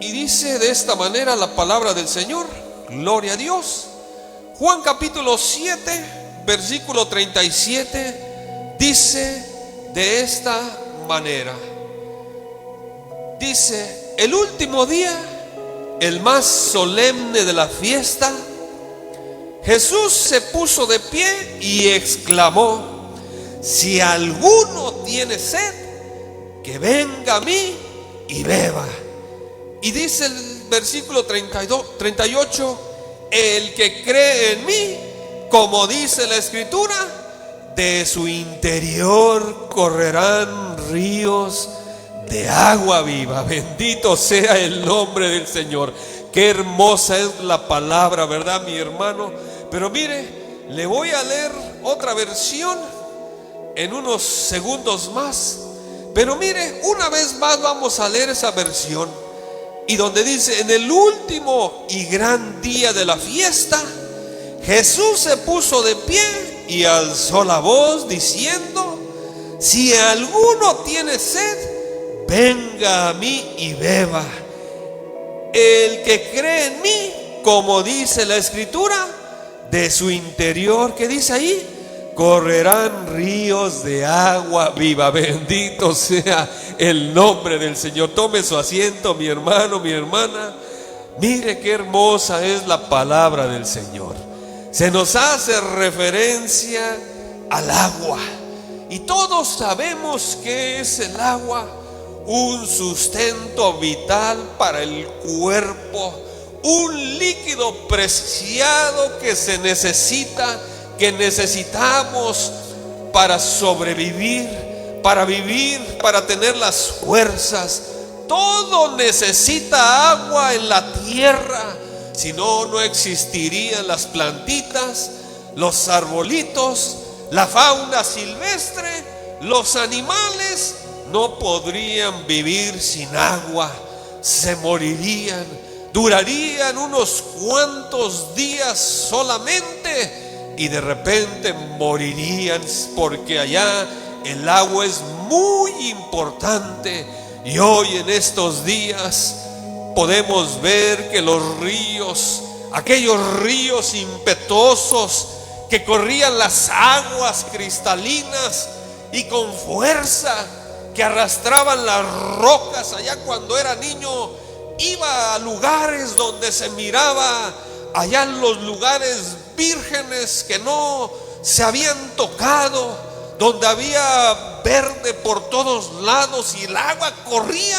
Y dice de esta manera la palabra del Señor. Gloria a Dios. Juan capítulo 7, versículo 37, dice de esta manera. Dice: el último día, el más solemne de la fiesta, Jesús se puso de pie y exclamó: si alguno tiene sed, que venga a mí y beba. Y dice el versículo 38, el que cree en mí, como dice la Escritura, de su interior correrán ríos de agua viva. Bendito sea el nombre del Señor. Qué hermosa es la palabra, ¿verdad, mi hermano? Pero mire, le voy a leer otra versión en unos segundos más. Pero mire, una vez más vamos a leer esa versión. Y donde dice: en el último y gran día de la fiesta, Jesús se puso de pie y alzó la voz diciendo: si alguno tiene sed, venga a mí y beba. El que cree en mí, como dice la Escritura, de su interior, ¿qué dice ahí? Correrán ríos de agua viva. Bendito sea el nombre del Señor. Tome su asiento, mi hermano, mi hermana. Mire qué hermosa es la palabra del Señor. Se nos hace referencia al agua, y todos sabemos que es el agua: un sustento vital para el cuerpo, un líquido preciado que se necesita, que necesitamos para sobrevivir, para vivir, para tener las fuerzas. Todo necesita agua en la tierra, si no, no existirían las plantitas, los arbolitos, la fauna silvestre, los animales no podrían vivir sin agua, se morirían, durarían unos cuantos días solamente y de repente morirían, porque allá el agua es muy importante. Y hoy en estos días podemos ver que los ríos, aquellos ríos impetuosos que corrían las aguas cristalinas y con fuerza, que arrastraban las rocas, allá cuando era niño iba a lugares donde se miraba, allá en los lugares vírgenes que no se habían tocado, donde había verde por todos lados y el agua corría.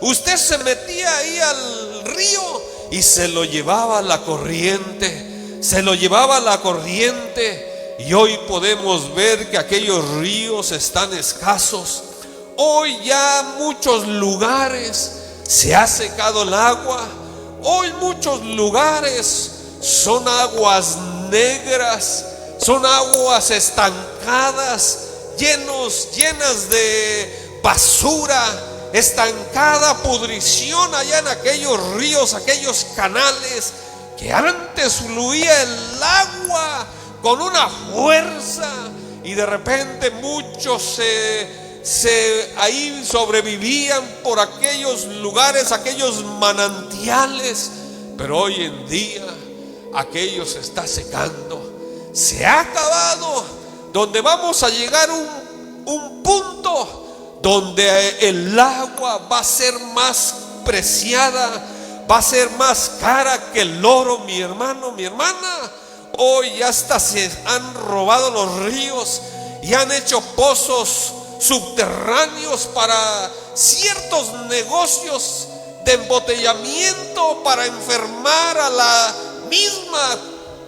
Usted se metía ahí al río y se lo llevaba la corriente, se lo llevaba la corriente. Y hoy podemos ver que aquellos ríos están escasos. Hoy ya muchos lugares se ha secado el agua. Hoy muchos lugares son aguas negras, son aguas estancadas, llenas de basura, estancada pudrición allá en aquellos ríos, aquellos canales que antes fluía el agua con una fuerza, y de repente muchos ahí sobrevivían por aquellos lugares, aquellos manantiales. Pero hoy en día aquello se está secando, se ha acabado, donde vamos a llegar un punto donde el agua va a ser más preciada, va a ser más cara que el oro, mi hermano, mi hermana. Hoy hasta se han robado los ríos y han hecho pozos subterráneos para ciertos negocios de embotellamiento, para enfermar a la misma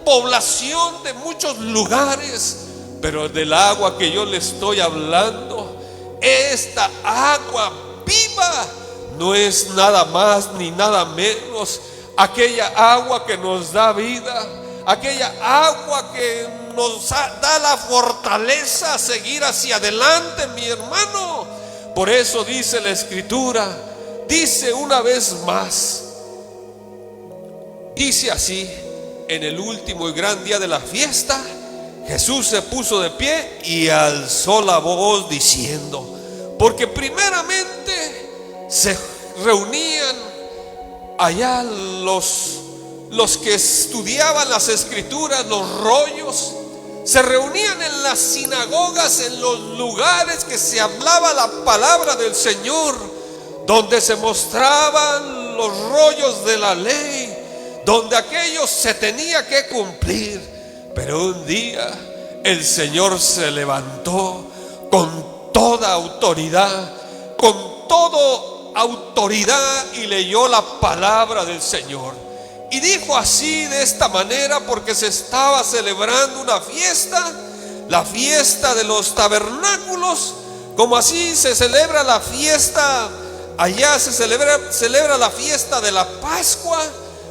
población de muchos lugares. Pero del agua que yo le estoy hablando, esta agua viva, no es nada más ni nada menos aquella agua que nos da vida, aquella agua que nos da la fortaleza a seguir hacia adelante, mi hermano. Por eso dice la Escritura, dice una vez más, dice así: en el último y gran día de la fiesta, Jesús se puso de pie y alzó la voz diciendo, porque primeramente se reunían allá los que estudiaban las escrituras, los rollos, se reunían en las sinagogas, en los lugares que se hablaba la palabra del Señor, donde se mostraban los rollos de la ley, donde aquello se tenía que cumplir. Pero un día el Señor se levantó con toda autoridad, y leyó la palabra del Señor. Y dijo así, de esta manera, porque se estaba celebrando una fiesta, la fiesta de los tabernáculos, como así se celebra la fiesta, allá se celebra la fiesta de la Pascua,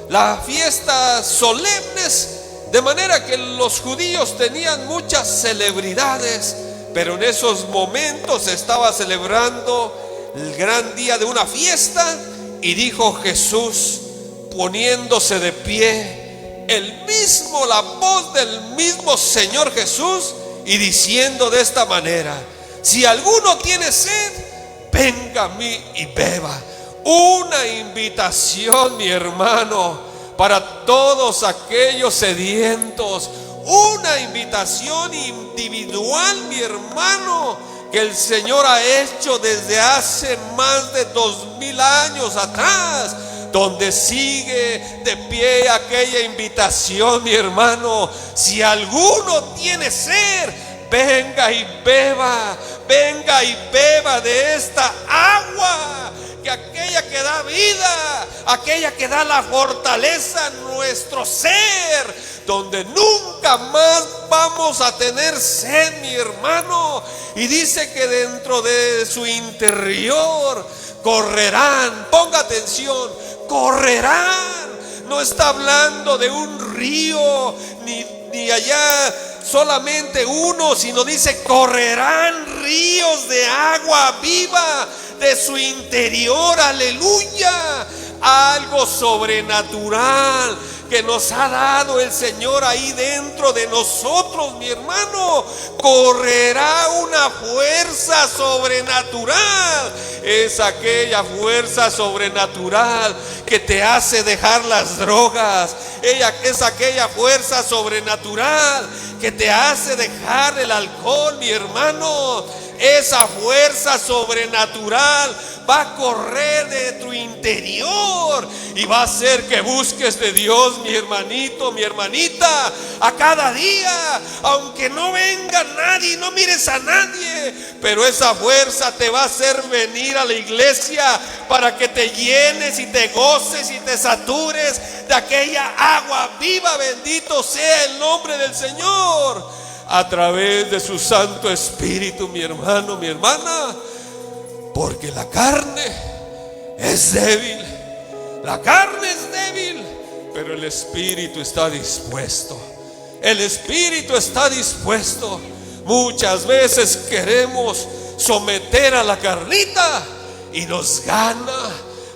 la fiesta solemnes, de manera que los judíos tenían muchas celebridades, pero en esos momentos se estaba celebrando el gran día de una fiesta. Y dijo Jesús, poniéndose de pie, la voz del mismo Señor Jesús, y diciendo de esta manera: si alguno tiene sed, venga a mí y beba. Una invitación, mi hermano, para todos aquellos sedientos. Una invitación individual, mi hermano, que el Señor ha hecho desde hace más de 2000 años atrás, donde sigue de pie aquella invitación, mi hermano. Si alguno tiene sed, venga y beba de esta agua, que aquella que da vida, aquella que da la fortaleza a nuestro ser, donde nunca más vamos a tener sed, mi hermano. Y dice que dentro de su interior correrán, ponga atención, correrán. No está hablando de un río, ni allá solamente uno, sino dice correrán ríos de agua viva de su interior. Aleluya. Algo sobrenatural que nos ha dado el Señor ahí dentro de nosotros, mi hermano. Correrá una fuerza sobrenatural. Es aquella fuerza sobrenatural que te hace dejar las drogas. Es aquella fuerza sobrenatural que te hace dejar el alcohol, mi hermano. Esa fuerza sobrenatural va a correr de tu interior y va a hacer que busques de Dios, mi hermanito, mi hermanita, a cada día, aunque no venga nadie, no mires a nadie, pero esa fuerza te va a hacer venir a la iglesia para que te llenes y te goces y te satures de aquella agua viva. Bendito sea el nombre del Señor, a través de su Santo Espíritu, mi hermano, mi hermana. Porque la carne es débil, la carne es débil, pero el Espíritu está dispuesto. El Espíritu está dispuesto. Muchas veces queremos someter a la carnita y nos gana,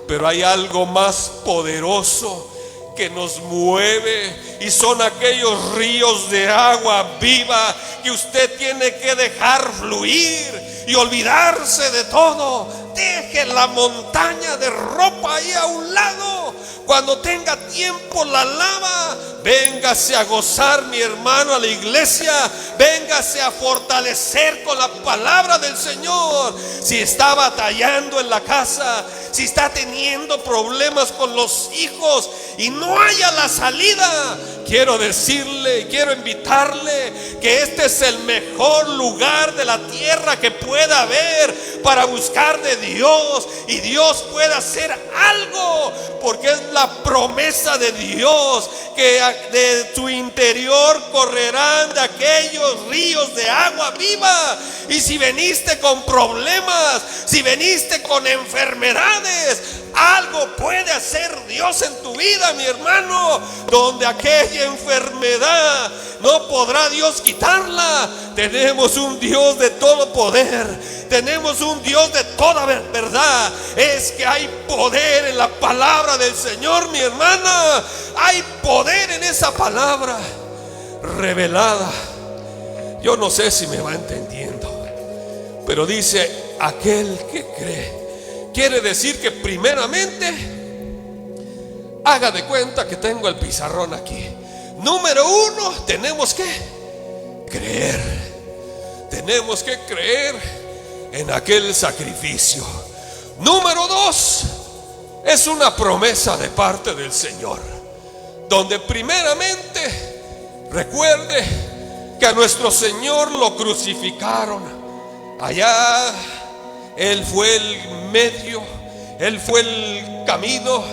pero hay algo más poderoso que nos mueve, y son aquellos ríos de agua viva que usted tiene que dejar fluir y olvidarse de todo. Deje la montaña de ropa ahí a un lado. Cuando tenga tiempo la lava. Véngase a gozar, mi hermano, a la iglesia. Véngase a fortalecer con la palabra del Señor. Si está batallando en la casa, si está teniendo problemas con los hijos y no haya la salida, quiero decirle, quiero invitarle que este es el mejor lugar de la tierra que pueda haber para buscar de Dios, y Dios puede hacer algo, porque es la promesa de Dios que de tu interior correrán de aquellos ríos de agua viva. Y si veniste con problemas, si veniste con enfermedades, algo puede hacer Dios en tu vida, mi hermano, donde aquella enfermedad no podrá Dios quitarla. Tenemos un Dios de todo poder, tenemos un Dios de toda verdad. Es que hay poder en la palabra del Señor, mi hermana. Hay poder en esa palabra revelada. Yo no sé si me va entendiendo, pero dice aquel que cree. Quiere decir que primeramente Haga de cuenta que tengo el pizarrón aquí. Número 1, tenemos que creer. Tenemos que creer en aquel sacrificio. Número 2, es una promesa de parte del Señor, donde primeramente recuerde que a nuestro Señor lo crucificaron. Allá Él fue el medio, Él fue el camino,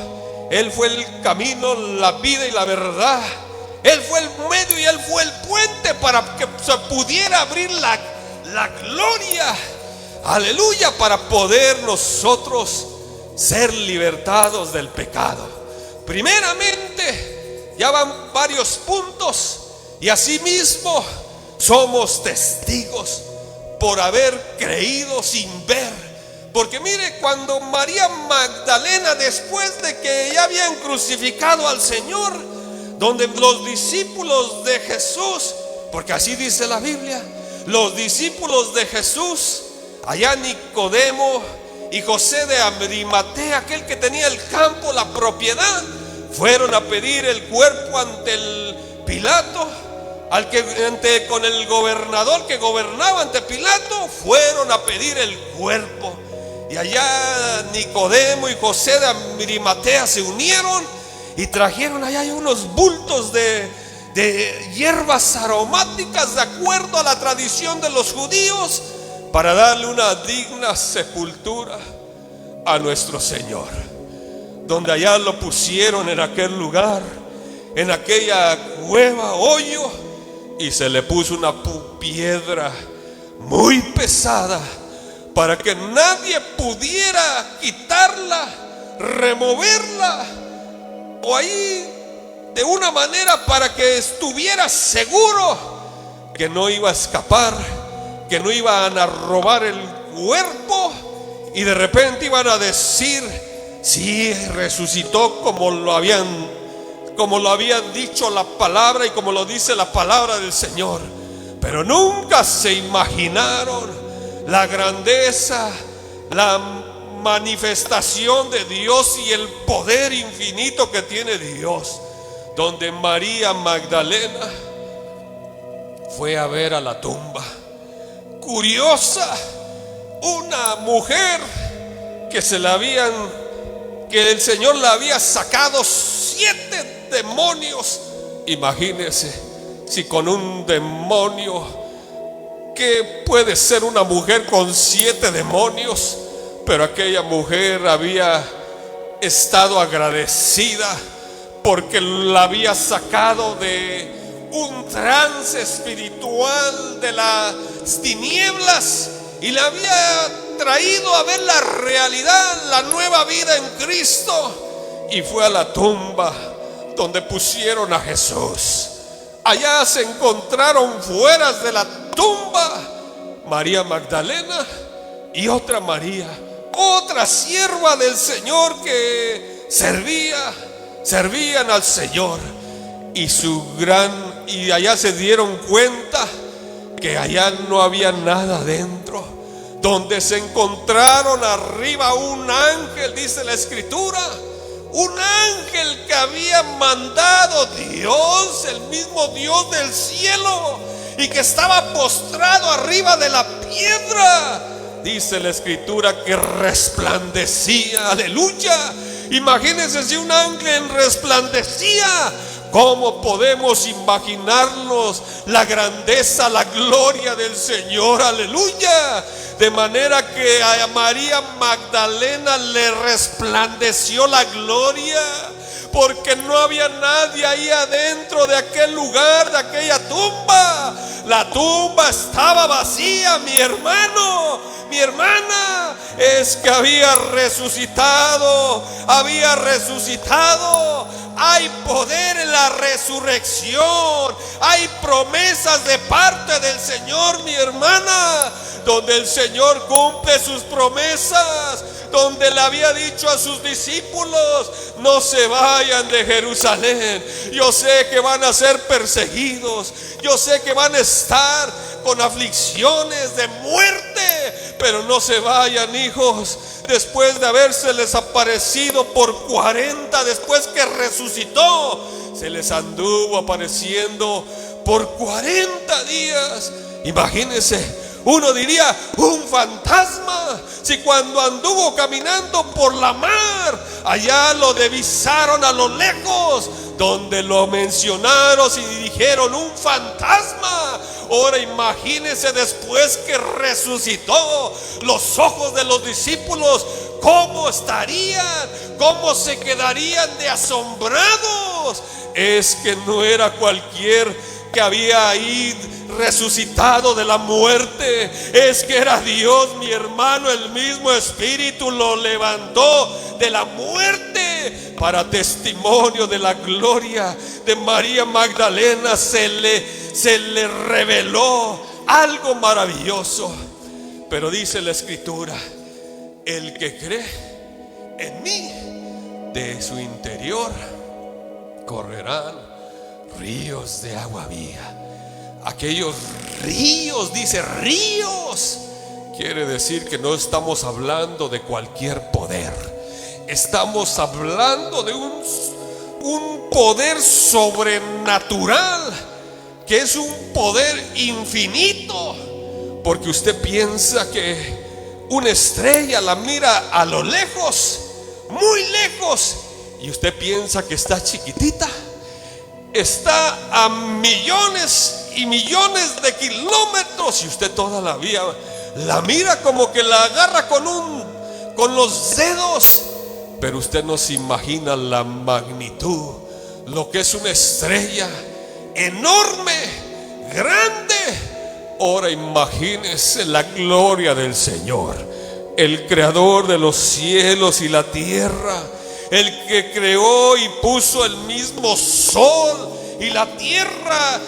Él fue el camino, la vida y la verdad. Él fue el medio y Él fue el puente para que se pudiera abrir la gloria, aleluya, para poder nosotros ser libertados del pecado. Primeramente, ya van varios puntos, y asimismo somos testigos por haber creído sin ver. Porque mire, cuando María Magdalena, después de que ya habían crucificado al Señor, donde los discípulos de Jesús, porque así dice la Biblia, los discípulos de Jesús, allá Nicodemo y José de Arimatea, aquel que tenía el campo, la propiedad, fueron a pedir el cuerpo ante el Pilato, con el gobernador que gobernaba ante Pilato, fueron a pedir el cuerpo. Y allá Nicodemo y José de Arimatea se unieron y trajeron allá unos bultos de hierbas aromáticas, de acuerdo a la tradición de los judíos, para darle una digna sepultura a nuestro Señor. Donde allá lo pusieron en aquel lugar, en aquella cueva, hoyo, y se le puso una piedra muy pesada para que nadie pudiera quitarla, removerla, o ahí de una manera para que estuviera seguro que no iba a escapar, que no iban a robar el cuerpo y de repente iban a decir: sí, resucitó como lo habían dicho la palabra y como lo dice la palabra del Señor. Pero nunca se imaginaron la grandeza, la manifestación de Dios y el poder infinito que tiene Dios, donde María Magdalena fue a ver a la tumba. Curiosa, una mujer que el Señor la había sacado 7 demonios. Imagínese si con un demonio, ¿qué puede ser una mujer con 7 demonios? Pero aquella mujer había estado agradecida porque la había sacado de un trance espiritual de las tinieblas y la había traído a ver la realidad, la nueva vida en Cristo. Y fue a la tumba donde pusieron a Jesús. Allá se encontraron fuera de la tumba María Magdalena y otra María, otra sierva del Señor que servían al Señor. Y allá se dieron cuenta que allá no había nada dentro. Donde se encontraron arriba un ángel, dice la Escritura, un ángel que había mandado Dios, el mismo Dios del cielo, y que estaba postrado arriba de la piedra. Dice la Escritura que resplandecía, aleluya. Imagínense si un ángel resplandecía. ¿Cómo podemos imaginarnos la grandeza, la gloria del Señor? Aleluya. De manera que a María Magdalena le resplandeció la gloria, porque no había nadie ahí adentro de aquel lugar, de aquella tumba. La tumba estaba vacía, mi hermano, mi hermana. Es que había resucitado. Hay poder en la resurrección. Hay promesas de parte del Señor, mi hermana, donde el Señor cumple sus promesas, donde le había dicho a sus discípulos: no se vayan de Jerusalén. Yo sé que van a ser perseguidos, yo sé que van a estar con aflicciones de muerte, Pero no se vayan, hijos. Después de haberse les aparecido por 40, después que resucitó, se les anduvo apareciendo por 40 días. Imagínense, uno diría un fantasma. Si cuando anduvo caminando por la mar, allá lo divisaron a lo lejos, donde lo mencionaron y dijeron un fantasma. Ahora imagínense, después que resucitó, los ojos de los discípulos, ¿cómo estarían? ¿Cómo se quedarían de asombrados? Es que no era cualquier que había ahí resucitado de la muerte, es que era Dios, mi hermano. El mismo Espíritu lo levantó de la muerte para testimonio de la gloria de María Magdalena. Se le reveló algo maravilloso. Pero dice la Escritura: el que cree en mí, de su interior correrán ríos de agua viva. Aquellos ríos, dice ríos, quiere decir que no estamos hablando de cualquier poder. Estamos hablando de un poder sobrenatural, que es un poder infinito. Porque usted piensa que una estrella la mira a lo lejos, muy lejos, y usted piensa que está chiquitita. Está a millones y millones de kilómetros, y usted toda la vida la mira como que la agarra con los dedos. Pero usted no se imagina la magnitud, lo que es una estrella enorme, grande. Ahora imagínese la gloria del Señor, el creador de los cielos y la tierra, el que creó y puso el mismo sol y la tierra,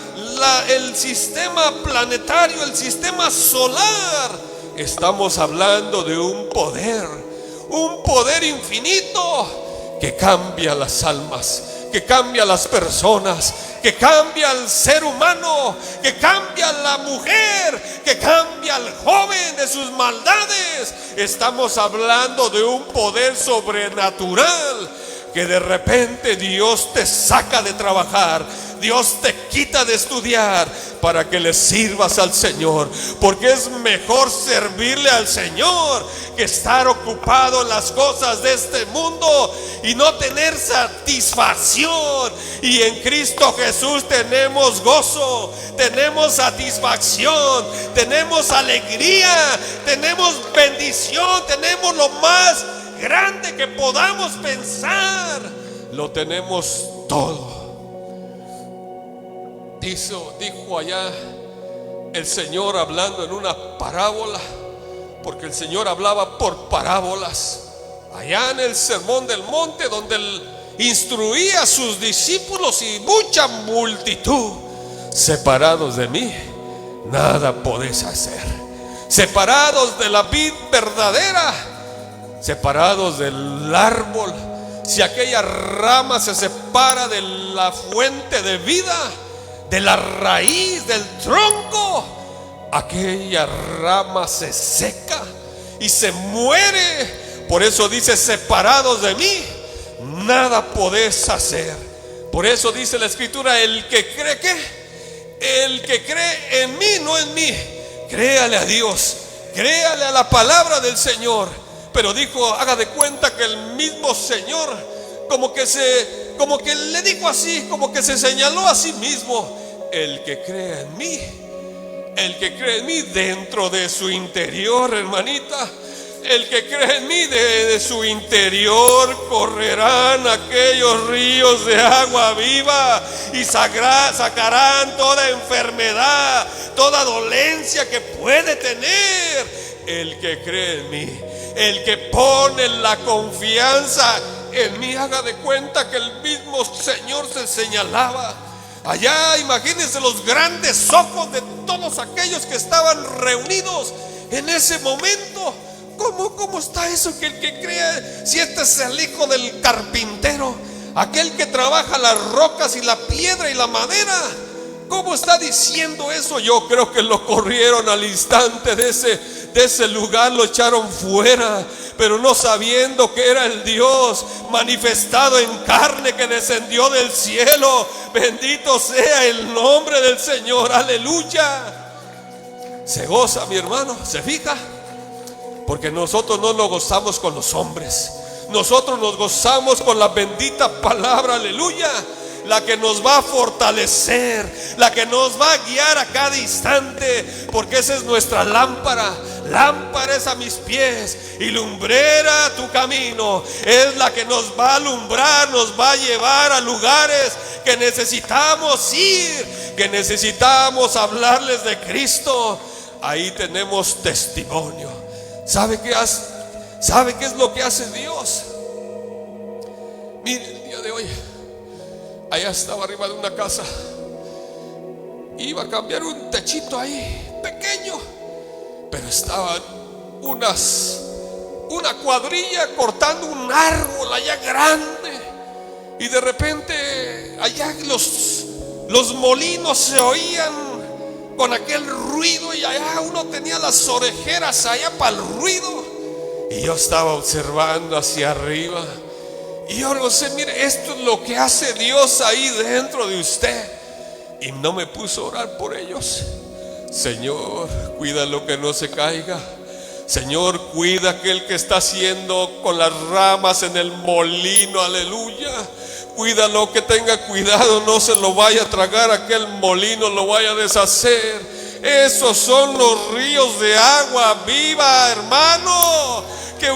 el sistema planetario, el sistema solar. Estamos hablando de un poder infinito que cambia las almas, que cambia las personas, que cambia al ser humano, que cambia a la mujer, que cambia al joven de sus maldades. Estamos hablando de un poder sobrenatural, que de repente Dios te saca de trabajar, Dios te quita de estudiar para que le sirvas al Señor. Porque es mejor servirle al Señor que estar ocupado en las cosas de este mundo y no tener satisfacción. Y en Cristo Jesús tenemos gozo, tenemos satisfacción, tenemos alegría, tenemos bendición, tenemos lo más grande que podamos pensar. Lo tenemos todo. Dijo allá el Señor, hablando en una parábola, porque el Señor hablaba por parábolas, allá en el Sermón del Monte, donde Él instruía a sus discípulos y mucha multitud: separados de mí, nada podéis hacer. Separados de la vid verdadera, separados del árbol, si aquella rama se separa de la fuente de vida, de la raíz, del tronco, aquella rama se seca y se muere. Por eso dice: separados de mí, nada podés hacer. Por eso dice la Escritura: el que cree, ¿qué? El que cree en mí, no en mí. Créale a Dios, créale a la palabra del Señor. Pero dijo, haga de cuenta que el mismo Señor como que le dijo así, como que se señaló a sí mismo: el que cree en mí, el que cree en mí, dentro de su interior, hermanita, el que cree en mí, de su interior correrán aquellos ríos de agua viva, y sacarán toda enfermedad, toda dolencia que puede tener. El que cree en mí, el que pone la confianza en mí, haga de cuenta que el mismo Señor se señalaba. Allá imagínense los grandes ojos de todos aquellos que estaban reunidos en ese momento. ¿Cómo está eso? Que el que cree, si este es el hijo del carpintero, aquel que trabaja las rocas y la piedra y la madera, ¿cómo está diciendo eso? Yo creo que lo corrieron al instante de de ese lugar lo echaron fuera, pero no sabiendo que era el Dios manifestado en carne que descendió del cielo. Bendito sea el nombre del Señor, aleluya. Se goza, mi hermano, ¿se fija? Porque nosotros no nos gozamos con los hombres, nosotros nos gozamos con la bendita palabra, aleluya, la que nos va a fortalecer, la que nos va a guiar a cada instante, porque esa es nuestra lámpara. Lámpara es a mis pies y lumbrera tu camino. Es la que nos va a alumbrar, nos va a llevar a lugares que necesitamos ir, que necesitamos hablarles de Cristo. Ahí tenemos testimonio. ¿Sabe qué hace? ¿Sabe qué es lo que hace Dios? Mire, el día de hoy, allá estaba arriba de una casa, iba a cambiar un techito ahí pequeño, pero estaban una cuadrilla cortando un árbol allá grande, y de repente allá los molinos se oían con aquel ruido, y allá uno tenía las orejeras allá para el ruido, y yo estaba observando hacia arriba, y yo no sé, mire, esto es lo que hace Dios ahí dentro de usted. Y no me puso a orar por ellos. Señor, cuida lo que no se caiga. Señor, cuida aquel que está haciendo con las ramas en el molino, aleluya. Cuídalo, que tenga cuidado, no se lo vaya a tragar aquel molino, lo vaya a deshacer. Esos son los ríos de agua viva, hermano, que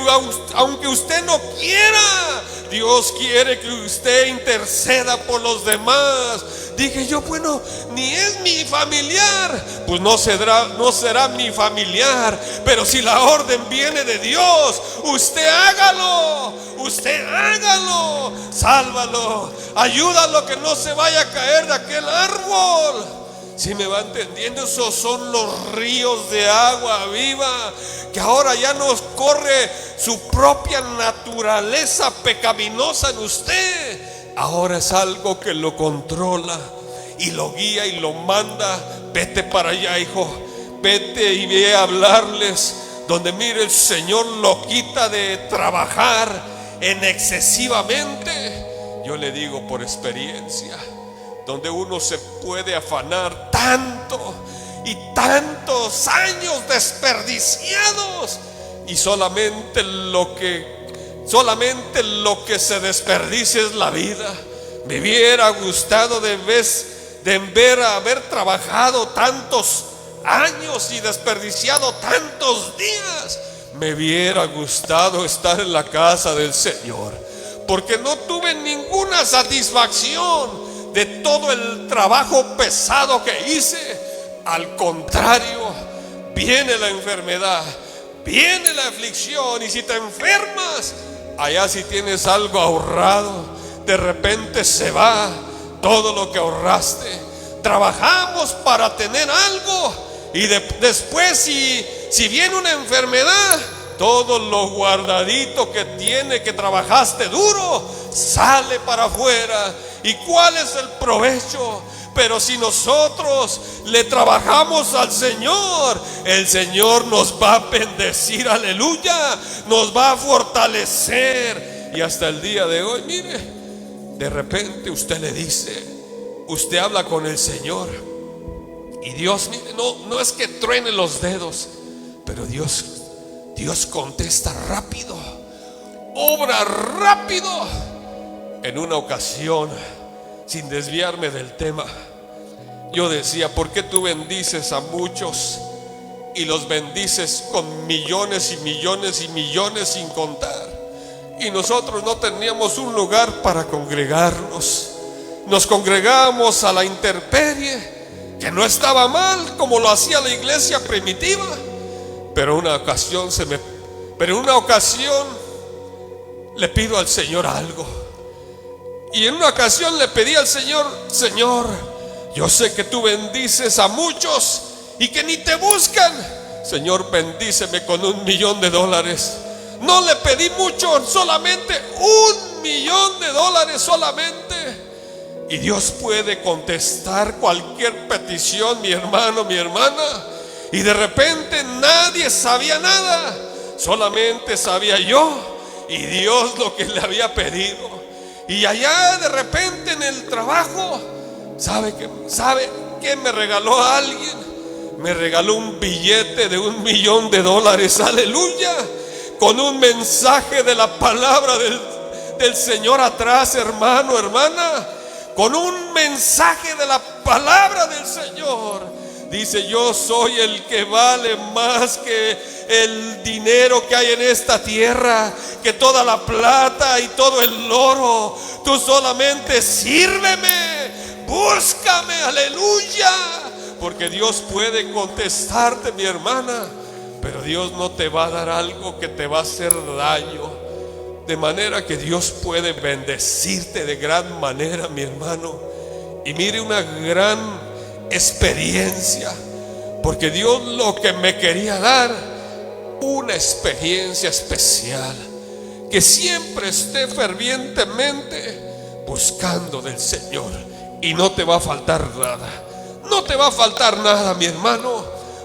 aunque usted no quiera, Dios quiere que usted interceda por los demás. Dije yo, bueno, ni es mi familiar, pues no será mi familiar, pero si la orden viene de Dios, usted hágalo, sálvalo, ayúdalo que no se vaya a caer de aquel árbol. Si me va entendiendo, esos son los ríos de agua viva, que ahora ya nos corre su propia naturaleza pecaminosa en usted. Ahora es algo que lo controla y lo guía y lo manda. Vete para allá, hijo, vete y ve a hablarles. Donde mire, el Señor lo quita de trabajar en excesivamente. Yo le digo por experiencia, donde uno se puede afanar tanto y tantos años desperdiciados, y solamente lo que se desperdicia es la vida. Me hubiera gustado de haber trabajado tantos años y desperdiciado tantos días. Me hubiera gustado estar en la casa del Señor, porque no tuve ninguna satisfacción de todo el trabajo pesado que hice. Al contrario, viene la enfermedad, viene la aflicción, y si te enfermas, allá si tienes algo ahorrado, de repente se va todo lo que ahorraste. Trabajamos para tener algo, y después si viene una enfermedad, todo lo guardadito que trabajaste duro, sale para afuera. ¿Y cuál es el provecho? Pero si nosotros le trabajamos al Señor, el Señor nos va a bendecir, aleluya, nos va a fortalecer. Y hasta el día de hoy, mire, de repente usted le dice, usted habla con el Señor, y Dios, mire, no es que truene los dedos, pero Dios contesta rápido, obra rápido. En una ocasión, sin desviarme del tema, yo decía, ¿por qué tú bendices a muchos y los bendices con millones y millones y millones sin contar? Y nosotros no teníamos un lugar para congregarnos. Nos congregamos a la intemperie, que no estaba mal, como lo hacía la iglesia primitiva. Pero en una ocasión le pido al Señor algo. Y en una ocasión le pedí al Señor, Señor, yo sé que tú bendices a muchos y que ni te buscan. Señor, bendíceme con $1,000,000. No le pedí mucho, solamente $1,000,000 solamente. Y Dios puede contestar cualquier petición, mi hermano, mi hermana. Y de repente nadie sabía nada, solamente sabía yo y Dios lo que le había pedido. Y allá de repente en el trabajo, ¿sabe qué me regaló a alguien? Me regaló un billete de $1,000,000, aleluya, con un mensaje de la palabra del Señor atrás, hermano, hermana, con un mensaje de la palabra del Señor. Dice: yo soy el que vale más que el dinero que hay en esta tierra, que toda la plata y todo el oro. Tú solamente sírveme, búscame, aleluya. Porque Dios puede contestarte, mi hermana, pero Dios no te va a dar algo que te va a hacer daño. De manera que Dios puede bendecirte de gran manera, mi hermano. Y mire, una gran experiencia, porque Dios lo que me quería dar, una experiencia especial, que siempre esté fervientemente buscando del Señor, y no te va a faltar nada. No te va a faltar nada, mi hermano,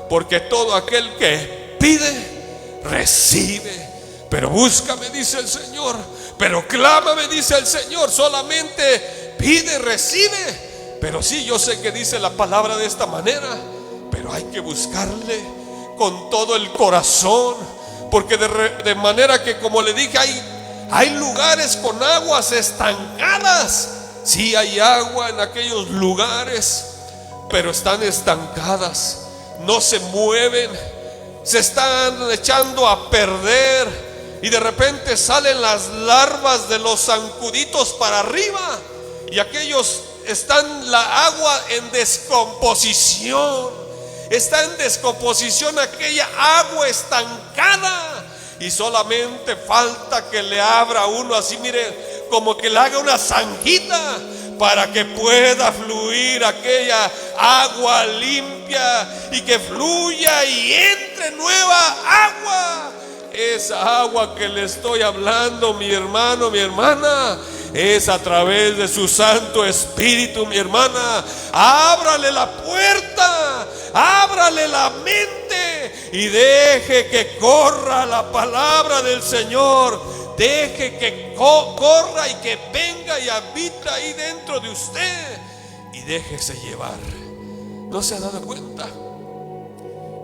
porque todo aquel que pide, recibe. Pero búscame, dice el Señor, pero clámame, dice el Señor. Solamente pide, recibe. Pero sí, yo sé que dice la palabra de esta manera, pero hay que buscarle con todo el corazón, porque de manera que, como le dije, hay lugares con aguas estancadas. Sí, hay agua en aquellos lugares, pero están estancadas, no se mueven, se están echando a perder. Y de repente salen las larvas de los zancuditos para arriba, y aquellos están, la agua en descomposición. Está en descomposición aquella agua estancada, y solamente falta que le abra uno así, mire, como que le haga una zanjita para que pueda fluir aquella agua limpia, y que fluya y entre nueva agua. Esa agua que le estoy hablando, mi hermano, mi hermana, es a través de su Santo Espíritu, mi hermana. Ábrale la puerta, ábrale la mente y deje que corra la palabra del Señor. Deje que corra y que venga y habita ahí dentro de usted, y déjese llevar. ¿No se ha dado cuenta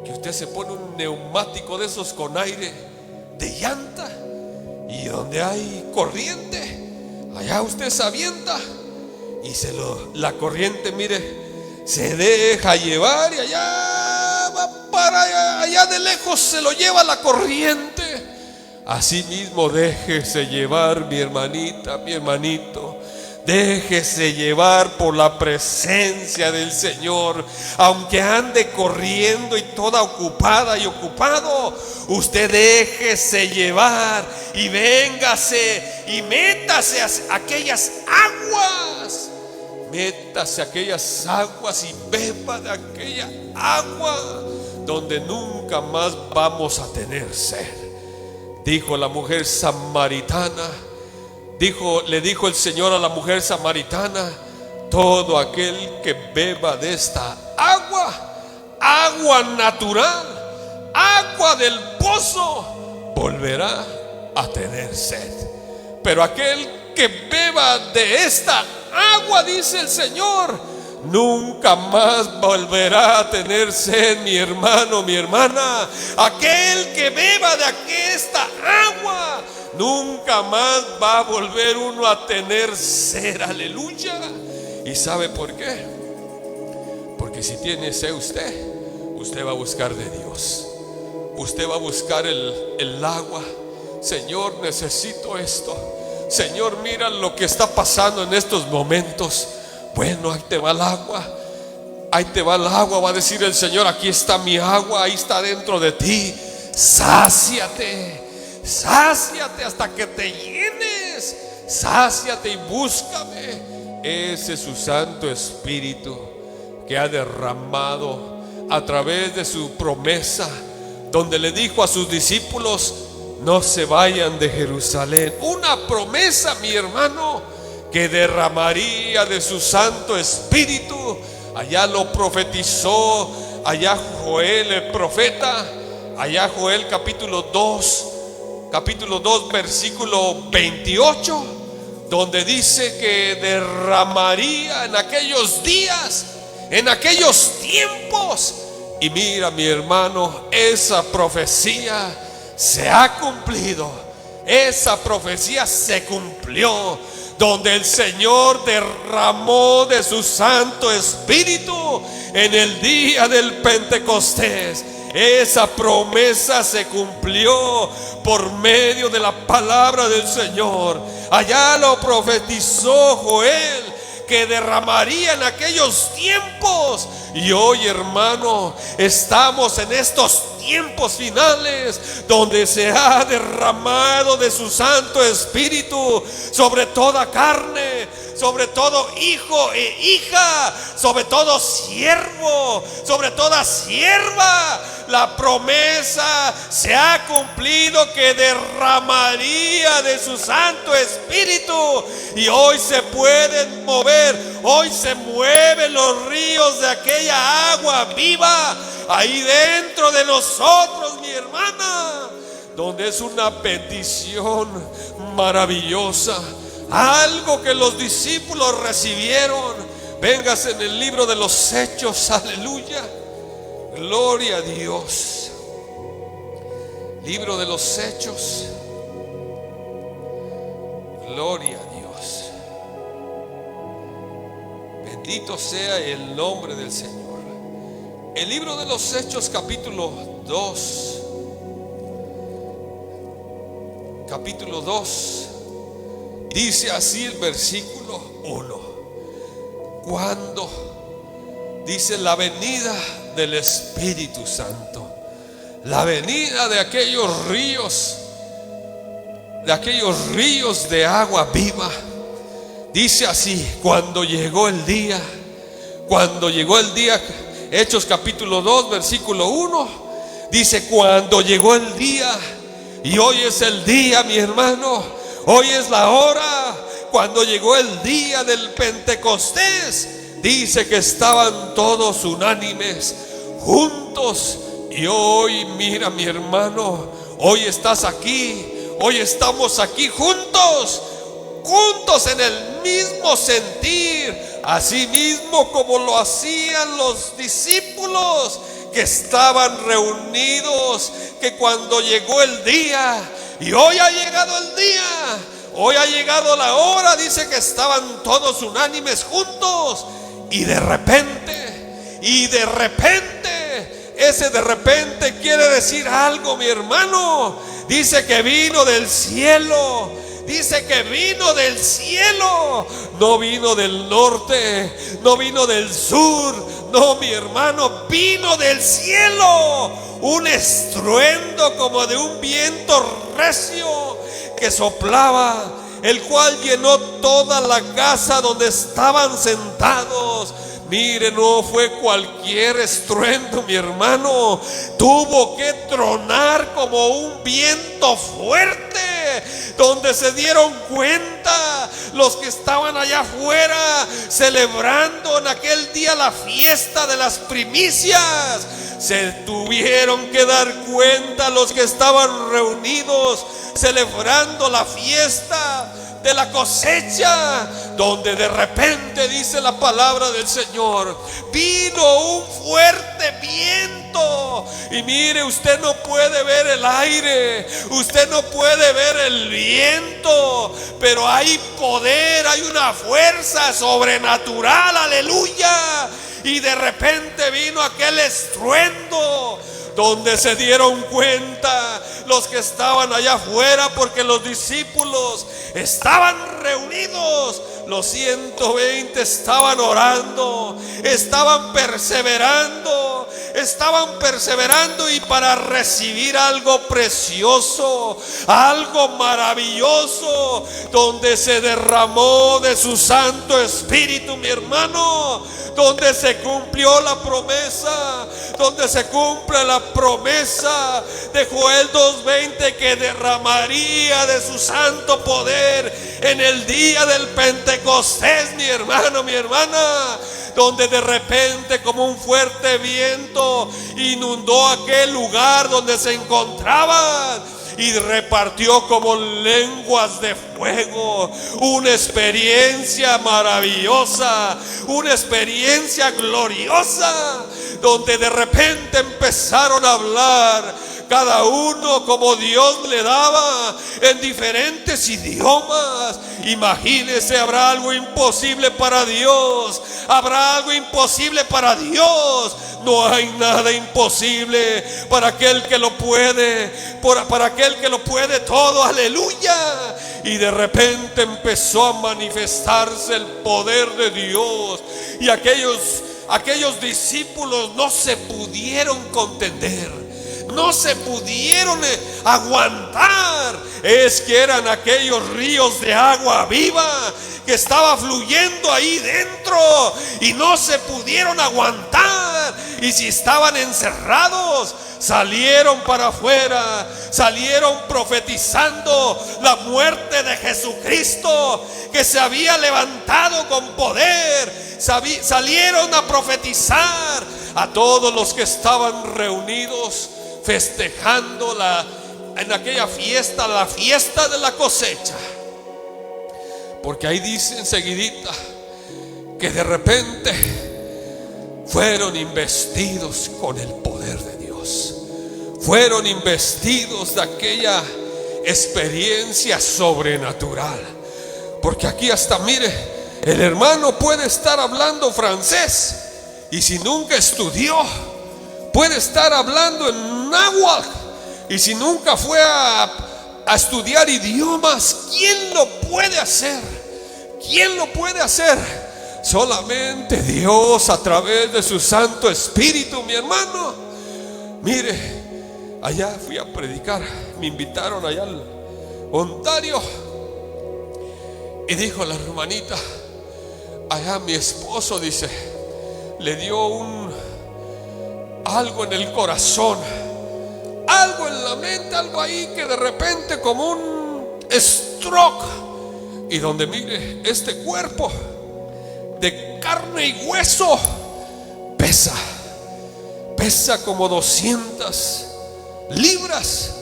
que usted se pone un neumático de esos con aire de llanta, y donde hay corriente, allá usted se avienta y la corriente, mire, se deja llevar, y allá va para allá de lejos, se lo lleva la corriente? Así mismo, déjese llevar, mi hermanita, mi hermanito. Déjese llevar por la presencia del Señor. Aunque ande corriendo y toda ocupada y ocupado, usted déjese llevar y véngase y métase a aquellas aguas. Métase a aquellas aguas y beba de aquella agua donde nunca más vamos a tener sed. Dijo la mujer samaritana, le dijo el Señor a la mujer samaritana: todo aquel que beba de esta agua, agua natural, agua del pozo, volverá a tener sed. Pero aquel que beba de esta agua, dice el Señor, nunca más volverá a tener sed, mi hermano, mi hermana. Aquel que beba de esta agua, nunca más va a volver uno a tener sed, aleluya. ¿Y sabe por qué? Porque si tiene sed usted va a buscar de Dios. Usted va a buscar el agua. Señor, necesito esto. Señor, mira lo que está pasando en estos momentos. Bueno, ahí te va el agua. Ahí te va el agua, va a decir el Señor. Aquí está mi agua, ahí está dentro de ti. Sáciate, sáciate hasta que te llenes. Sáciate y búscame. Ese es su Santo Espíritu que ha derramado a través de su promesa, donde le dijo a sus discípulos: no se vayan de Jerusalén. Una promesa, mi hermano, que derramaría de su Santo Espíritu. Allá lo profetizó allá Joel el profeta, allá Joel capítulo 2 versículo 28, donde dice que derramaría en aquellos días, en aquellos tiempos. Y mira, mi hermano, esa profecía se ha cumplido. Esa profecía se cumplió, donde el Señor derramó de su Santo Espíritu en el día del Pentecostés. Esa promesa se cumplió por medio de la palabra del Señor. Allá lo profetizó Joel, que derramaría en aquellos tiempos. Y hoy, hermano, estamos en estos tiempos finales, donde se ha derramado de su Santo Espíritu sobre toda carne, sobre todo hijo e hija, sobre todo siervo, sobre toda sierva. La promesa se ha cumplido, que derramaría de su Santo Espíritu. Y hoy se pueden mover, hoy se mueven los ríos de aquella agua viva ahí dentro de nosotros, mi hermana, donde es una petición maravillosa, algo que los discípulos recibieron. Véngase en el libro de los Hechos, aleluya, gloria a Dios. Libro de los Hechos, gloria a Dios. Bendito sea el nombre del Señor. El libro de los Hechos capítulo 2, dice así el versículo 1. Cuando dice la venida del Espíritu Santo, la venida de aquellos ríos de agua viva. Dice así: cuando llegó el día, Hechos capítulo 2 versículo 1, dice: cuando llegó el día. Y hoy es el día, mi hermano, hoy es la hora. Cuando llegó el día del Pentecostés, dice que estaban todos unánimes, juntos. Y hoy, mira, mi hermano, hoy estás aquí, hoy estamos aquí juntos en el mismo sentir, así mismo como lo hacían los discípulos que estaban reunidos, que cuando llegó el día, y hoy ha llegado el día, hoy ha llegado la hora, dice que estaban todos unánimes juntos. Y de repente, ese de repente quiere decir algo, mi hermano. Dice que vino del cielo. Dice que vino del cielo, no vino del norte, no vino del sur, no, mi hermano, vino del cielo. Un estruendo como de un viento recio que soplaba, el cual llenó toda la casa donde estaban sentados. Mire, no fue cualquier estruendo, mi hermano. Tuvo que tronar como un viento fuerte, donde se dieron cuenta los que estaban allá afuera celebrando en aquel día la fiesta de las primicias. Se tuvieron que dar cuenta los que estaban reunidos celebrando la fiesta de la cosecha, donde de repente, dice la palabra del Señor, vino un fuerte viento. Y mire, usted no puede ver el aire, usted no puede ver el viento, pero hay poder, hay una fuerza sobrenatural, aleluya. Y de repente vino aquel estruendo, donde se dieron cuenta los que estaban allá afuera, porque los discípulos estaban reunidos, los 120 estaban orando, estaban perseverando, y para recibir algo precioso, algo maravilloso, donde se derramó de su Santo Espíritu, mi hermano, donde se cumplió la promesa, donde se cumple la promesa de Joel 2:20, que derramaría de su santo poder en el día del Pentecostés, mi hermano, mi hermana, donde de repente como un fuerte viento inundó aquel lugar donde se encontraban y repartió como lenguas de fuego. Una experiencia maravillosa, una experiencia gloriosa, donde de repente empezaron a hablar, cada uno como Dios le daba, en diferentes idiomas. Imagínese, ¿habrá algo imposible para Dios? ¿Habrá algo imposible para Dios? No hay nada imposible para aquel que lo puede, para aquel que lo puede todo. Aleluya. Y de repente empezó a manifestarse el poder de Dios, y aquellos discípulos no se pudieron contener, no se pudieron aguantar. Es que eran aquellos ríos de agua viva que estaba fluyendo ahí dentro, y no se pudieron aguantar. Y si estaban encerrados, salieron para afuera, salieron profetizando la muerte de Jesucristo, que se había levantado con poder. Salieron a profetizar a todos los que estaban reunidos festejando en aquella fiesta, la fiesta de la cosecha. Porque ahí dice enseguidita que de repente fueron investidos con el poder de Dios. Fueron investidos de aquella experiencia sobrenatural. Porque aquí hasta, mire, el hermano puede estar hablando francés, y si nunca estudió, puede estar hablando en náhuatl, y si nunca fue a estudiar idiomas. ¿Quién lo puede hacer? ¿Quién lo puede hacer? Solamente Dios, a través de su Santo Espíritu, mi hermano. Mire, allá fui a predicar, me invitaron allá al Ontario, y dijo la hermanita, allá mi esposo, dice, le dio algo en el corazón, algo en la mente, algo ahí que de repente como un stroke, y donde mire, este cuerpo de carne y hueso pesa como 200 libras,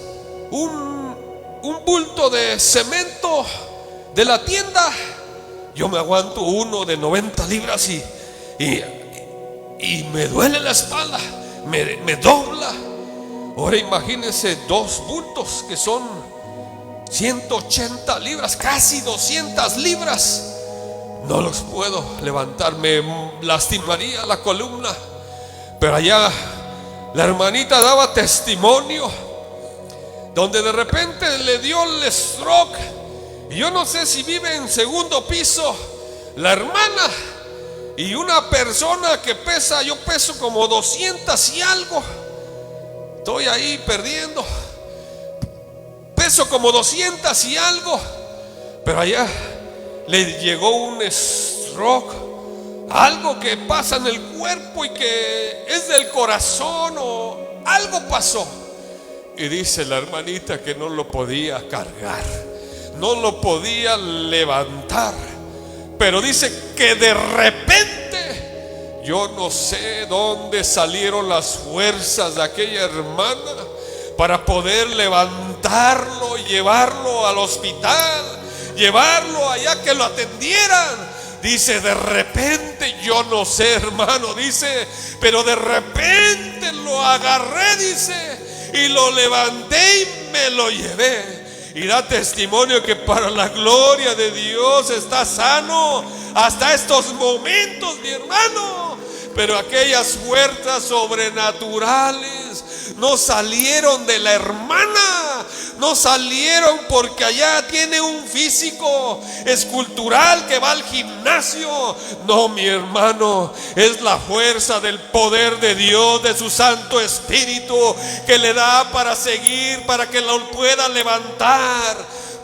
un bulto de cemento de la tienda. Yo me aguanto uno de 90 libras y me duele la espalda, me dobla. Ahora imagínense 2 bultos que son 180 libras, casi 200 libras. No los puedo levantar, me lastimaría la columna. Pero allá la hermanita daba testimonio, donde de repente le dio el stroke. Y yo no sé si vive en segundo piso la hermana, y una persona que pesa, yo peso como 200 y algo. Estoy ahí perdiendo, peso como 200 y algo. Pero allá le llegó un stroke, algo que pasa en el cuerpo y que es del corazón, o algo pasó. Y dice la hermanita que no lo podía cargar, no lo podía levantar. Pero dice que de repente, yo no sé dónde salieron las fuerzas de aquella hermana para poder levantarlo y llevarlo al hospital, llevarlo allá que lo atendieran. Dice, de repente, yo no sé, hermano, dice, pero de repente lo agarré, dice, y lo levanté y me lo llevé. Y da testimonio que para la gloria de Dios está sano hasta estos momentos, mi hermano. Pero aquellas fuerzas sobrenaturales no salieron de la hermana, no salieron porque allá tiene un físico escultural que va al gimnasio. No, mi hermano, es la fuerza del poder de Dios, de su Santo Espíritu, que le da para seguir, para que lo pueda levantar,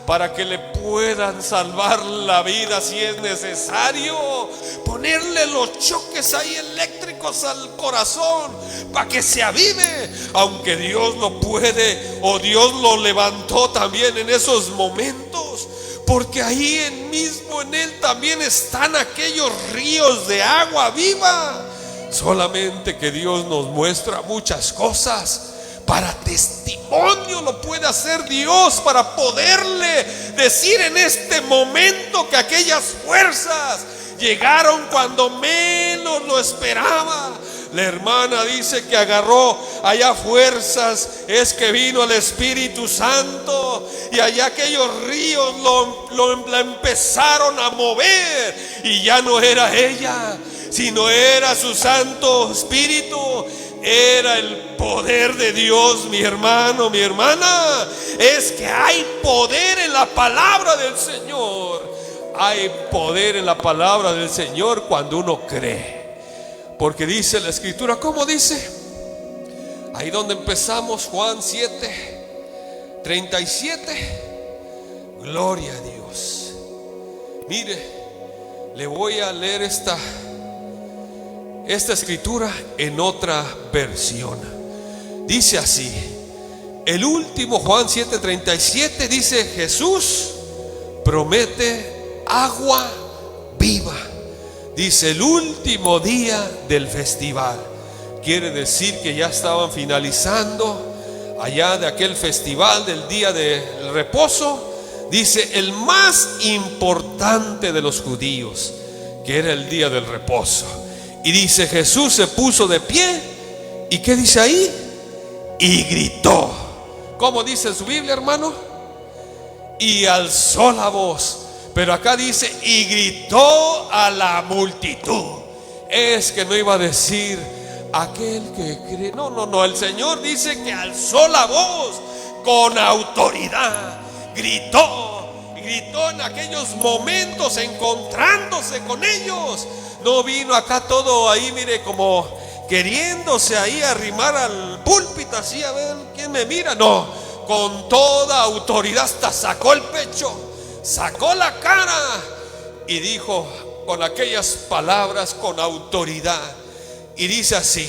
para que le puedan salvar la vida si es necesario, ponerle los choques ahí eléctricos al corazón para que se avive. Aunque Dios lo puede, o Dios lo levantó también en esos momentos, porque ahí mismo en Él también están aquellos ríos de agua viva. Solamente que Dios nos muestra muchas cosas. Para testimonio lo puede hacer Dios, para poderle decir en este momento que aquellas fuerzas llegaron cuando menos lo esperaba. La hermana dice que agarró allá fuerzas, es que vino el Espíritu Santo y allá aquellos ríos la empezaron a mover, y ya no era ella, sino era su Santo Espíritu. Era el poder de Dios, mi hermano, mi hermana. Es que hay poder en la palabra del Señor. Hay poder en la palabra del Señor cuando uno cree. Porque dice la Escritura, ¿cómo dice? Ahí donde empezamos, Juan 7:37. Gloria a Dios. Mire, le voy a leer esta escritura en otra versión. Dice así, el último, Juan 7:37, dice: Jesús promete agua viva. Dice, el último día del festival. Quiere decir que ya estaban finalizando allá de aquel festival del día del reposo. Dice, el más importante de los judíos, que era el día del reposo. Y dice, Jesús se puso de pie. ¿Y qué dice ahí? Y gritó. ¿Cómo dice en su Biblia, hermano? Y alzó la voz. Pero acá dice, y gritó a la multitud. Es que no iba a decir aquel que cree. No, el Señor dice que alzó la voz con autoridad. Gritó en aquellos momentos, encontrándose con ellos. No vino acá todo ahí, mire, como queriéndose ahí arrimar al púlpito, así a ver quién me mira. No, con toda autoridad, hasta sacó el pecho, sacó la cara y dijo con aquellas palabras con autoridad. Y dice así,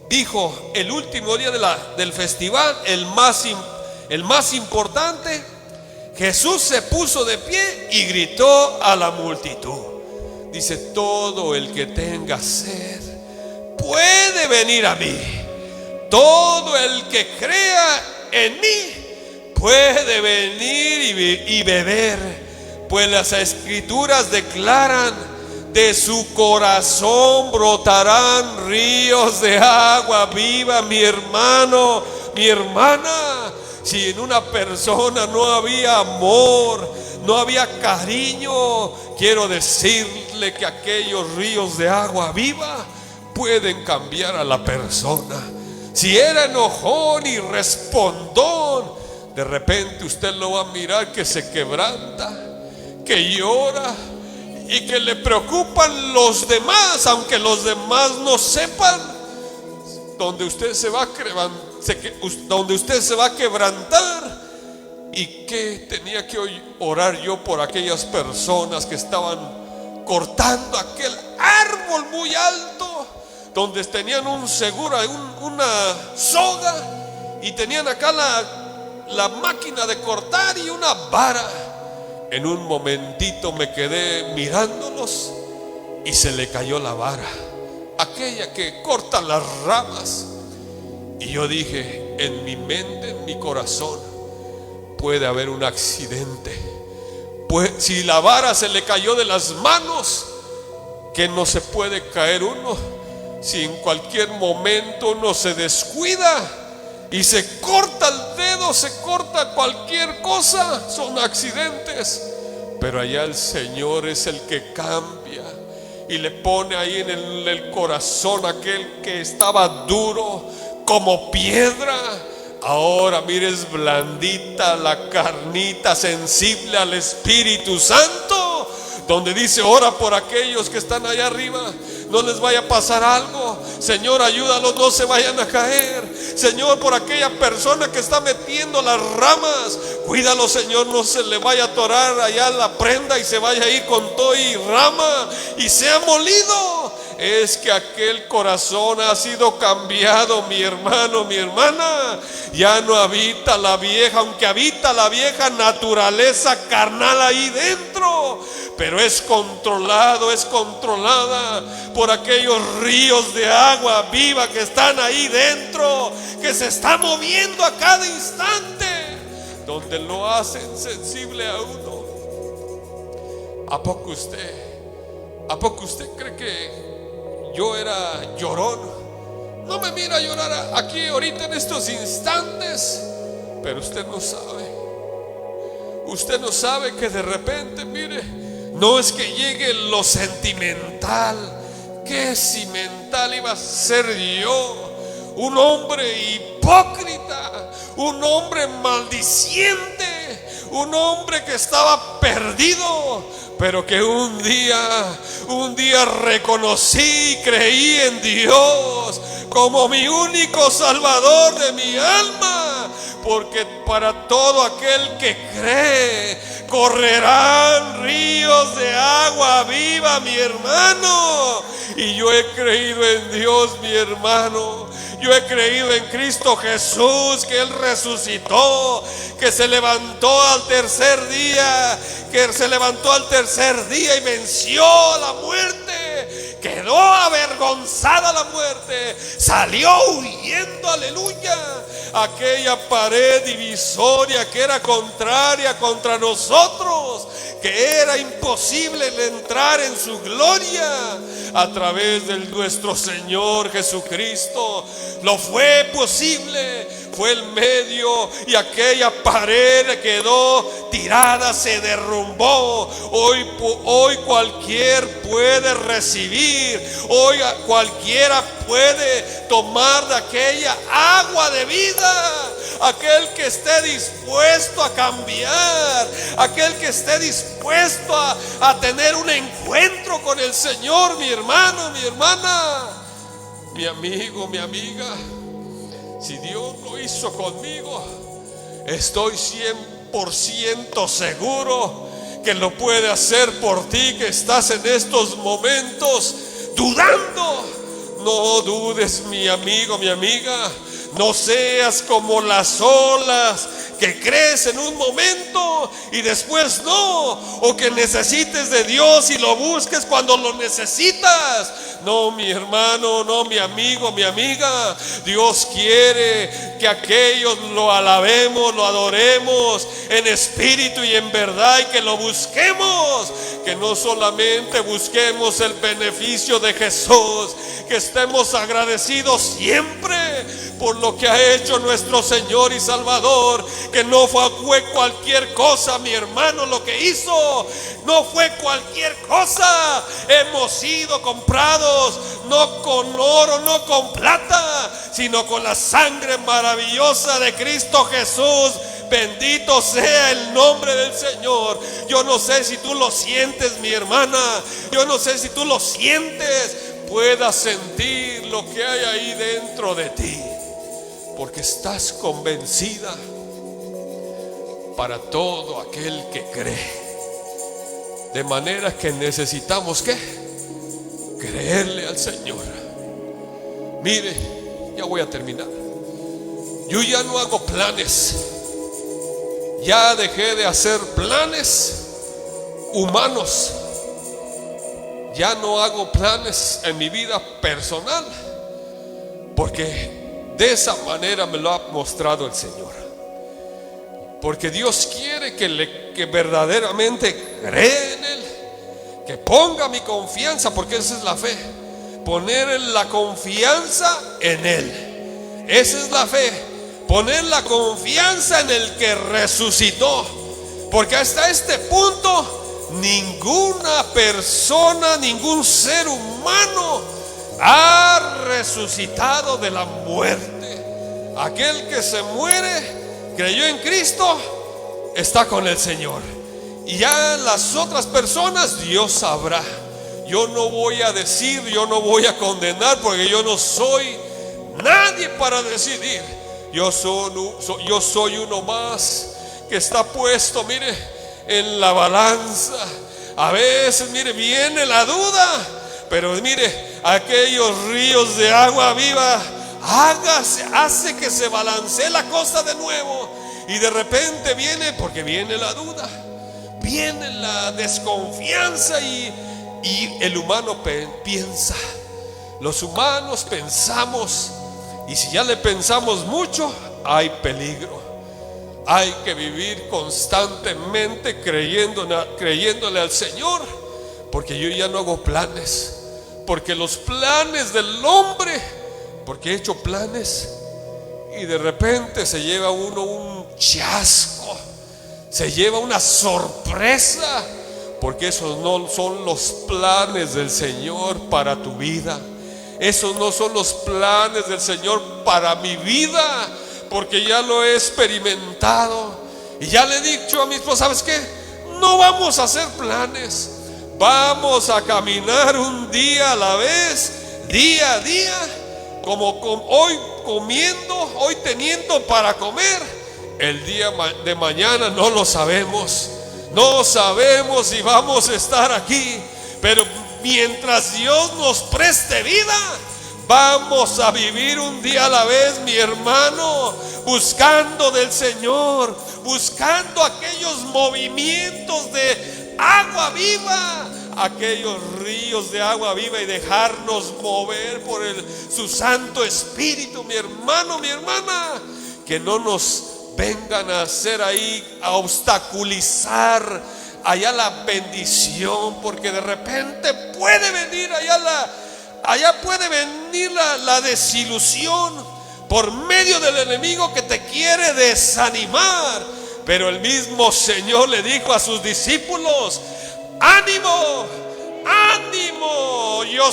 dijo, el último día del festival, el más importante, Jesús se puso de pie y gritó a la multitud. Dice, todo el que tenga sed puede venir a mí. Todo el que crea en mí puede venir y beber. Pues las Escrituras declaran, de su corazón brotarán ríos de agua viva. Mi hermano, mi hermana, si en una persona no había amor, no había cariño, quiero decirle que aquellos ríos de agua viva pueden cambiar a la persona. Si era enojón y respondón, de repente usted lo va a mirar que se quebranta, que llora y que le preocupan los demás, aunque los demás no sepan. Donde usted se va a quebrantar. ¿Y qué tenía que orar yo por aquellas personas que estaban cortando aquel árbol muy alto, donde tenían un seguro, una soga, y tenían acá la máquina de cortar y una vara? En un momentito me quedé mirándolos y se le cayó la vara, aquella que corta las ramas. Y yo dije, en mi mente, en mi corazón, puede haber un accidente. Pues si la vara se le cayó de las manos, que no se puede caer uno. Si en cualquier momento uno se descuida y se corta el dedo, se corta cualquier cosa, son accidentes. Pero allá el Señor es el que cambia y le pone ahí en el corazón aquel que estaba duro como piedra. Ahora mire, es blandita la carnita, sensible al Espíritu Santo. Donde dice, ora por aquellos que están allá arriba, no les vaya a pasar algo. Señor, ayúdalos, no se vayan a caer. Señor, por aquella persona que está metiendo las ramas, cuídalo, Señor, no se le vaya a atorar allá la prenda y se vaya a ir con todo y rama y sea molido. es que aquel corazón ha sido cambiado, mi hermano, mi hermana. Ya no habita la vieja, aunque habita la vieja naturaleza carnal ahí dentro, pero es controlado, es controlada por aquellos ríos de agua viva que están ahí dentro, que se está moviendo a cada instante, donde lo hacen sensible a uno. ¿A poco usted cree que yo era llorón? No me mira llorar aquí ahorita en estos instantes, pero usted no sabe. Usted no sabe que de repente, mire, no es que llegue lo sentimental. ¿Qué sentimental iba a ser yo? Un hombre hipócrita, un hombre maldiciente, un hombre que estaba perdido, pero que un día reconocí y creí en Dios como mi único salvador de mi alma, porque para todo aquel que cree correrán ríos de agua viva, mi hermano. Y yo he creído en Dios, mi hermano. Yo he creído en Cristo Jesús, que Él resucitó, que se levantó al tercer día, y venció la muerte. Quedó avergonzada la muerte, salió huyendo, aleluya. Aquella pared divisoria que era contraria contra nosotros, que era imposible entrar en su gloria, a través de nuestro Señor Jesucristo lo fue posible. Fue el medio, y aquella pared quedó tirada, se derrumbó. Hoy cualquier puede recibir, hoy cualquiera puede tomar de aquella agua de vida. Aquel que esté dispuesto a cambiar, aquel que esté dispuesto a tener un encuentro con el Señor, mi hermano, mi hermana, mi amigo, mi amiga. Si Dios lo hizo conmigo, estoy 100% seguro que lo puede hacer por ti, que estás en estos momentos dudando. No dudes, mi amigo, mi amiga. No seas como las olas, que crees en un momento y después no, o que necesites de Dios y lo busques cuando lo necesitas. No, mi hermano, no, mi amigo, mi amiga. Dios quiere que aquellos lo alabemos, lo adoremos en espíritu y en verdad, y que lo busquemos, que no solamente busquemos el beneficio de Jesús, que estemos agradecidos siempre por lo que ha hecho nuestro Señor y Salvador, que no fue cualquier cosa, mi hermano, lo que hizo. No fue cualquier cosa. Hemos sido comprados no con oro, no con plata, sino con la sangre maravillosa de Cristo Jesús. Bendito sea el nombre del Señor. Yo no sé si tú lo sientes, mi hermana. Yo no sé si tú lo sientes. Puedas sentir lo que hay ahí dentro de ti, porque estás convencida. Para todo aquel que cree. De manera que necesitamos, ¿qué? Creerle al Señor. Mire, ya voy a terminar. Yo ya no hago planes. Ya dejé de hacer planes humanos. Ya no hago planes en mi vida personal, porque de esa manera me lo ha mostrado el Señor. Porque Dios quiere que verdaderamente crea en Él, que ponga mi confianza, porque esa es la fe. Poner la confianza en Él. Esa es la fe. Poner la confianza en el que resucitó. Porque hasta este punto ninguna persona, ningún ser humano ha resucitado de la muerte. Aquel que se muere, creyó en Cristo, está con el Señor. Y ya las otras personas, Dios sabrá. Yo no voy a decir, yo no voy a condenar, porque yo no soy nadie para decidir. Yo soy uno más que está puesto, mire, en la balanza. A veces, mire, viene la duda, Pero mire, aquellos ríos de agua viva hace que se balancee la cosa de nuevo. Y de repente viene, porque viene la duda, viene la desconfianza y el humano piensa. Los humanos pensamos, y si ya le pensamos mucho, hay peligro. Hay que vivir constantemente creyéndole al Señor, porque yo ya no hago planes, porque los planes del hombre, porque he hecho planes y de repente se lleva uno un chasco, se lleva una sorpresa, porque esos no son los planes del Señor para tu vida. Esos no son los planes del Señor para mi vida, porque ya lo he experimentado. Y ya le he dicho a mi esposa: ¿sabes qué? No vamos a hacer planes, vamos a caminar un día a la vez, día a día, como hoy comiendo, hoy teniendo para comer. El día de mañana no lo sabemos, no sabemos si vamos a estar aquí, pero mientras Dios nos preste vida, vamos a vivir un día a la vez, mi hermano, buscando del Señor, buscando aquellos movimientos de agua viva, aquellos ríos de agua viva, y dejarnos mover por su Santo Espíritu, mi hermano, mi hermana. Que no nos vengan a hacer ahí, a obstaculizar allá la bendición, porque de repente puede venir allá puede venir la desilusión por medio del enemigo que te quiere desanimar. Pero el mismo Señor le dijo a sus discípulos: ánimo, ánimo, yo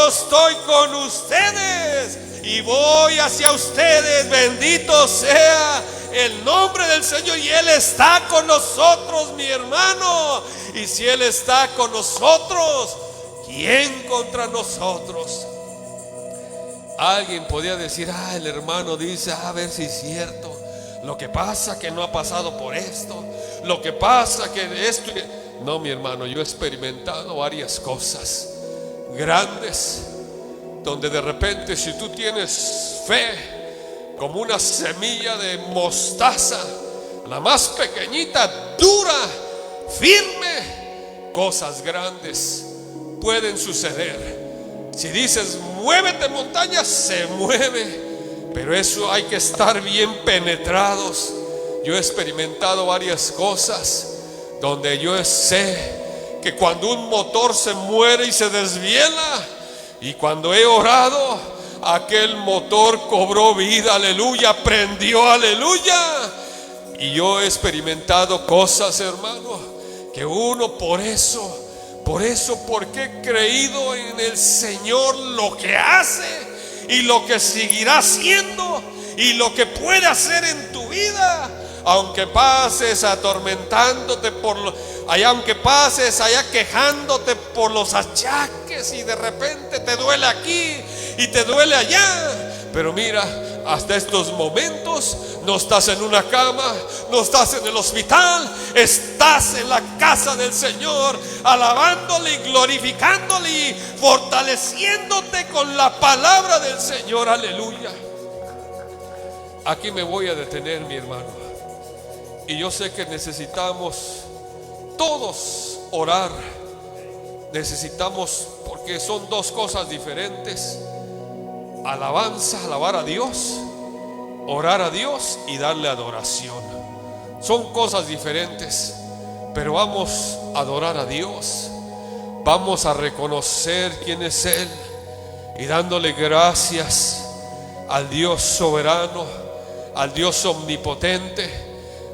estoy con ustedes y voy hacia ustedes. Bendito sea el nombre del Señor. Y Él está con nosotros, mi hermano. Y si Él está con nosotros, ¿quién contra nosotros? Alguien podía decir: el hermano dice, a ver si es cierto. Lo que pasa que no ha pasado por esto. Lo que pasa que esto. No, mi hermano, yo he experimentado varias cosas grandes, donde de repente, si tú tienes fe como una semilla de mostaza, la más pequeñita, dura, firme, cosas grandes pueden suceder. Si dices: muévete montaña, se mueve. Pero eso hay que estar bien penetrados. Yo he experimentado varias cosas donde yo sé que cuando un motor se muere y se desviela, y cuando he orado, aquel motor cobró vida, aleluya, prendió, aleluya. Y yo he experimentado cosas, hermano, que uno porque he creído en el Señor, lo que hace y lo que seguirá haciendo y lo que puede hacer en tu vida. Aunque pases atormentándote aunque pases allá quejándote por los achaques, y de repente te duele aquí y te duele allá. Pero mira, hasta estos momentos no estás en una cama, no estás en el hospital, estás en la casa del Señor, alabándole y glorificándole y fortaleciéndote con la palabra del Señor, aleluya. Aquí me voy a detener, mi hermano. Y yo sé que necesitamos todos orar. Necesitamos, porque son dos cosas diferentes: alabanza, alabar a Dios, orar a Dios y darle adoración. Son cosas diferentes, pero vamos a adorar a Dios. Vamos a reconocer quién es Él y dándole gracias al Dios soberano, al Dios omnipotente,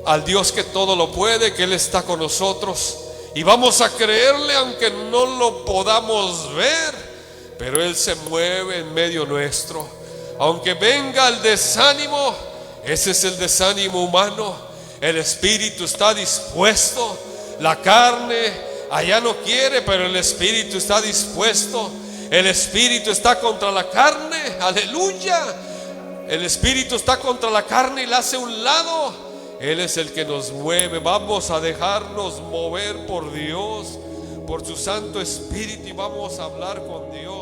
al Dios que todo lo puede, que Él está con nosotros. Y vamos a creerle aunque no lo podamos ver, pero Él se mueve en medio nuestro. Aunque venga el desánimo, ese es el desánimo humano. El espíritu está dispuesto, la carne allá no quiere, pero el espíritu está dispuesto. El espíritu está contra la carne, aleluya. El espíritu está contra la carne y la hace a un lado. Él es el que nos mueve. Vamos a dejarnos mover por Dios, por su Santo Espíritu y vamos a hablar con Dios.